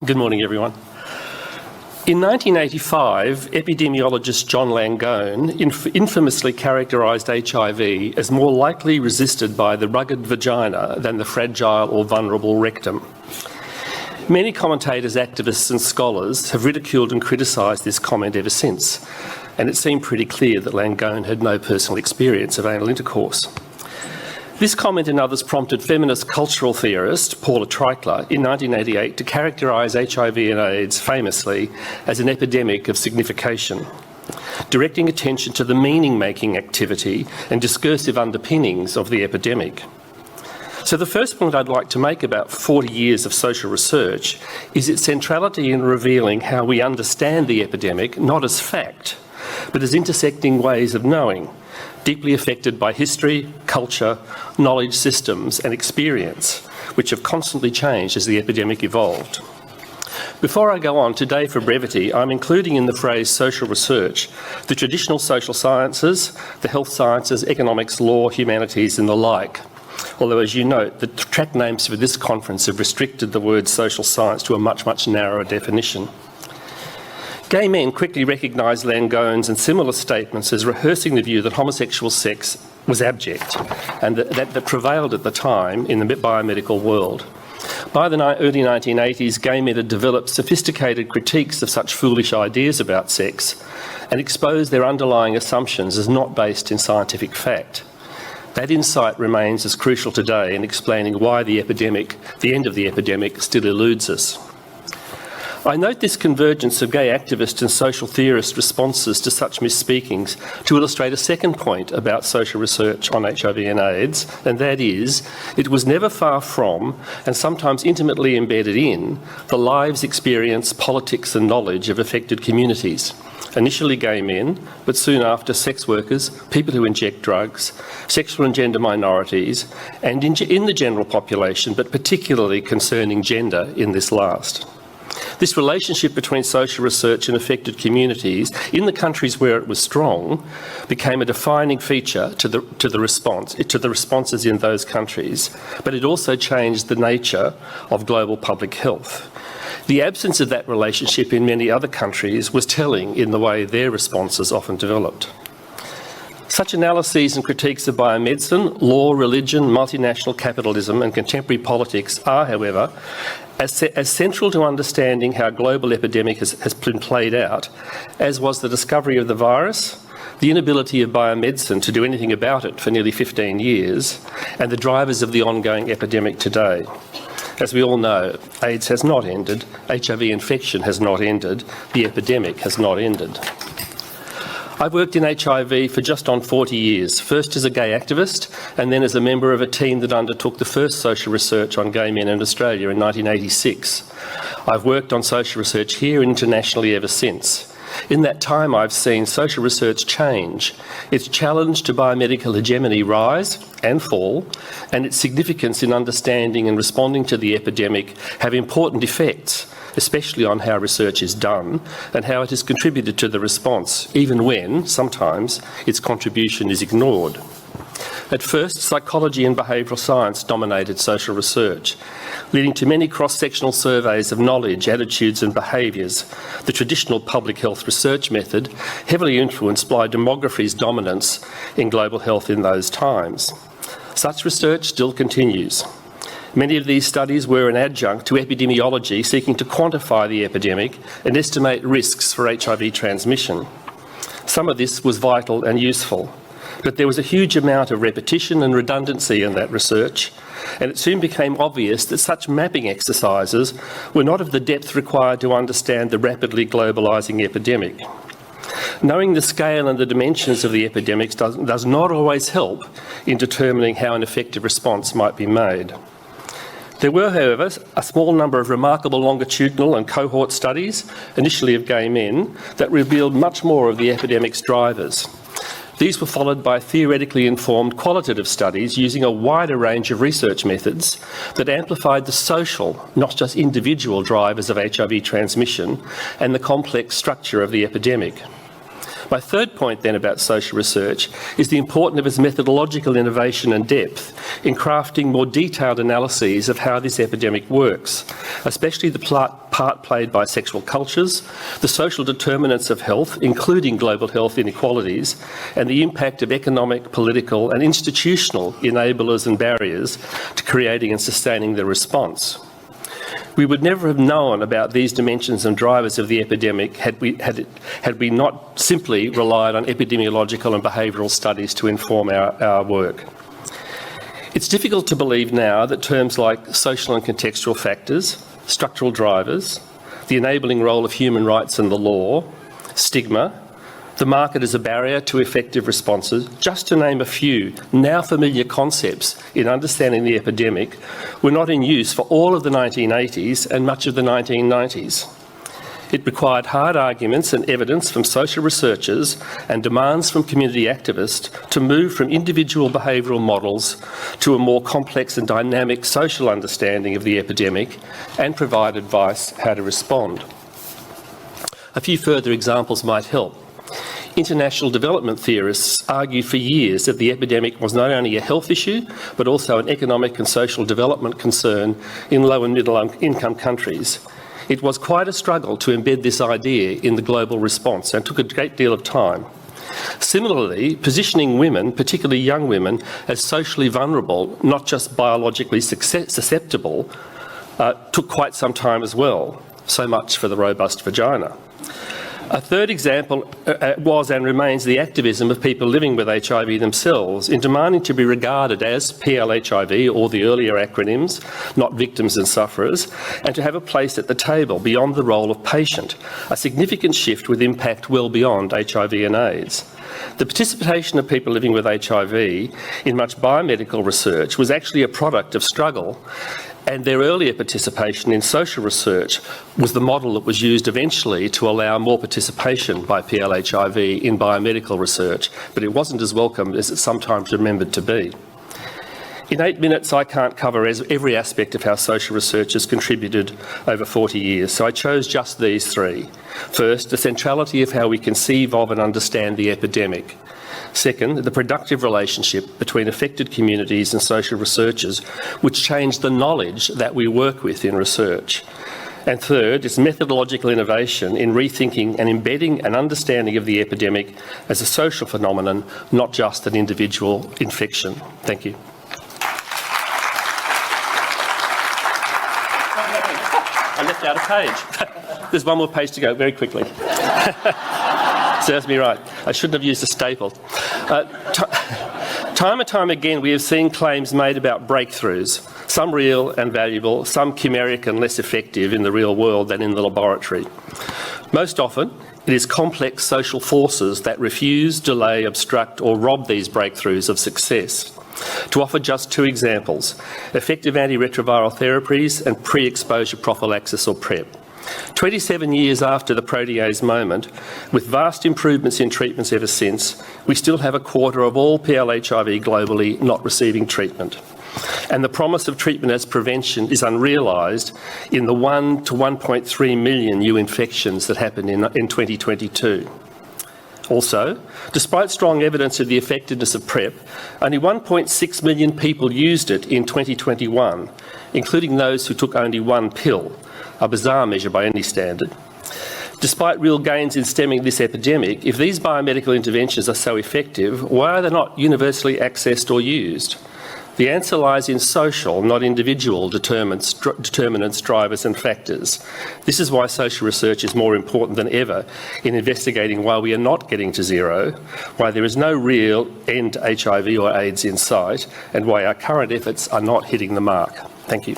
Good morning, everyone. In 1985, epidemiologist John Langone infamously characterised HIV as more likely resisted by the rugged vagina than the fragile or vulnerable rectum. Many commentators, activists and scholars have ridiculed and criticised this comment ever since, and it seemed pretty clear that Langone had no personal experience of anal intercourse. This comment and others prompted feminist cultural theorist Paula Treichler in 1988 to characterise HIV and AIDS famously as an epidemic of signification, directing attention to the meaning-making activity and discursive underpinnings of the epidemic. So the first point I'd like to make about 40 years of social research is its centrality in revealing how we understand the epidemic not as fact, but as intersecting ways of knowing, deeply affected by history, culture, knowledge systems and experience, which have constantly changed as the epidemic evolved. Before I go on, today for brevity, I'm including in the phrase social research the traditional social sciences, the health sciences, economics, law, humanities and the like. Although, as you note, the track names for this conference have restricted the word social science to a much, much narrower definition. Gay men quickly recognised Langone's and similar statements as rehearsing the view that homosexual sex was abject and that prevailed at the time in the biomedical world. By the early 1980s, gay men had developed sophisticated critiques of such foolish ideas about sex and exposed their underlying assumptions as not based in scientific fact. That insight remains as crucial today in explaining why the end of the epidemic, still eludes us. I note this convergence of gay activist and social theorist responses to such misspeakings to illustrate a second point about social research on HIV and AIDS, and that is, it was never far from, and sometimes intimately embedded in, the lives, experience, politics and knowledge of affected communities. Initially gay men, but soon after sex workers, people who inject drugs, sexual and gender minorities, and in the general population, but particularly concerning gender in this last. This relationship between social research and affected communities, in the countries where it was strong, became a defining feature to the responses in those countries, but it also changed the nature of global public health. The absence of that relationship in many other countries was telling in the way their responses often developed. Such analyses and critiques of biomedicine, law, religion, multinational capitalism and contemporary politics are, however, as central to understanding how global epidemic has been played out, as was the discovery of the virus, the inability of biomedicine to do anything about it for nearly 15 years, and the drivers of the ongoing epidemic today. As we all know, AIDS has not ended, HIV infection has not ended, the epidemic has not ended. I've worked in HIV for just on 40 years, first as a gay activist and then as a member of a team that undertook the first social research on gay men in Australia in 1986. I've worked on social research here and internationally ever since. In that time I've seen social research change, its challenge to biomedical hegemony rise and fall, and its significance in understanding and responding to the epidemic have important effects, especially on how research is done and how it has contributed to the response, even when, sometimes, its contribution is ignored. At first, psychology and behavioural science dominated social research, leading to many cross-sectional surveys of knowledge, attitudes and behaviours, the traditional public health research method, heavily influenced by demography's dominance in global health in those times. Such research still continues. Many of these studies were an adjunct to epidemiology seeking to quantify the epidemic and estimate risks for HIV transmission. Some of this was vital and useful, but there was a huge amount of repetition and redundancy in that research, and it soon became obvious that such mapping exercises were not of the depth required to understand the rapidly globalising epidemic. Knowing the scale and the dimensions of the epidemics does not always help in determining how an effective response might be made. There were, however, a small number of remarkable longitudinal and cohort studies, initially of gay men, that revealed much more of the epidemic's drivers. These were followed by theoretically informed qualitative studies using a wider range of research methods that amplified the social, not just individual drivers of HIV transmission and the complex structure of the epidemic. My third point then about social research is the importance of its methodological innovation and depth in crafting more detailed analyses of how this epidemic works, especially the part played by sexual cultures, the social determinants of health, including global health inequalities, and the impact of economic, political and institutional enablers and barriers to creating and sustaining the response. We would never have known about these dimensions and drivers of the epidemic had we not simply relied on epidemiological and behavioural studies to inform our work. It's difficult to believe now that terms like social and contextual factors, structural drivers, the enabling role of human rights and the law, stigma, the market as a barrier to effective responses, just to name a few now familiar concepts in understanding the epidemic, were not in use for all of the 1980s and much of the 1990s. It required hard arguments and evidence from social researchers and demands from community activists to move from individual behavioural models to a more complex and dynamic social understanding of the epidemic and provide advice how to respond. A few further examples might help. International development theorists argued for years that the epidemic was not only a health issue, but also an economic and social development concern in low and middle income countries. It was quite a struggle to embed this idea in the global response and took a great deal of time. Similarly, positioning women, particularly young women, as socially vulnerable, not just biologically susceptible, took quite some time as well. So much for the robust vagina. A third example was and remains the activism of people living with HIV themselves in demanding to be regarded as PLHIV, or the earlier acronyms, not victims and sufferers, and to have a place at the table beyond the role of patient, a significant shift with impact well beyond HIV and AIDS. The participation of people living with HIV in much biomedical research was actually a product of struggle, and their earlier participation in social research was the model that was used eventually to allow more participation by PLHIV in biomedical research, but it wasn't as welcome as it's sometimes remembered to be. In 8 minutes, I can't cover every aspect of how social research has contributed over 40 years, so I chose just these three. First, the centrality of how we conceive of and understand the epidemic. Second, the productive relationship between affected communities and social researchers, which changed the knowledge that we work with in research. And third, its methodological innovation in rethinking and embedding an understanding of the epidemic as a social phenomenon, not just an individual infection. Thank you. I left out a page. There's one more page to go, very quickly. Serves me right. I shouldn't have used a staple. Time and time again, we have seen claims made about breakthroughs, some real and valuable, some chimeric and less effective in the real world than in the laboratory. Most often, it is complex social forces that refuse, delay, obstruct or rob these breakthroughs of success. To offer just two examples, effective antiretroviral therapies and pre-exposure prophylaxis or PrEP. 27 years after the protease moment, with vast improvements in treatments ever since, we still have a quarter of all PLHIV globally not receiving treatment. And the promise of treatment as prevention is unrealised in the 1 to 1.3 million new infections that happened in 2022. Also, despite strong evidence of the effectiveness of PrEP, only 1.6 million people used it in 2021, including those who took only one pill, a bizarre measure by any standard. Despite real gains in stemming this epidemic, if these biomedical interventions are so effective, why are they not universally accessed or used? The answer lies in social, not individual determinants, drivers and factors. This is why social research is more important than ever in investigating why we are not getting to zero, why there is no real end to HIV or AIDS in sight, and why our current efforts are not hitting the mark. Thank you.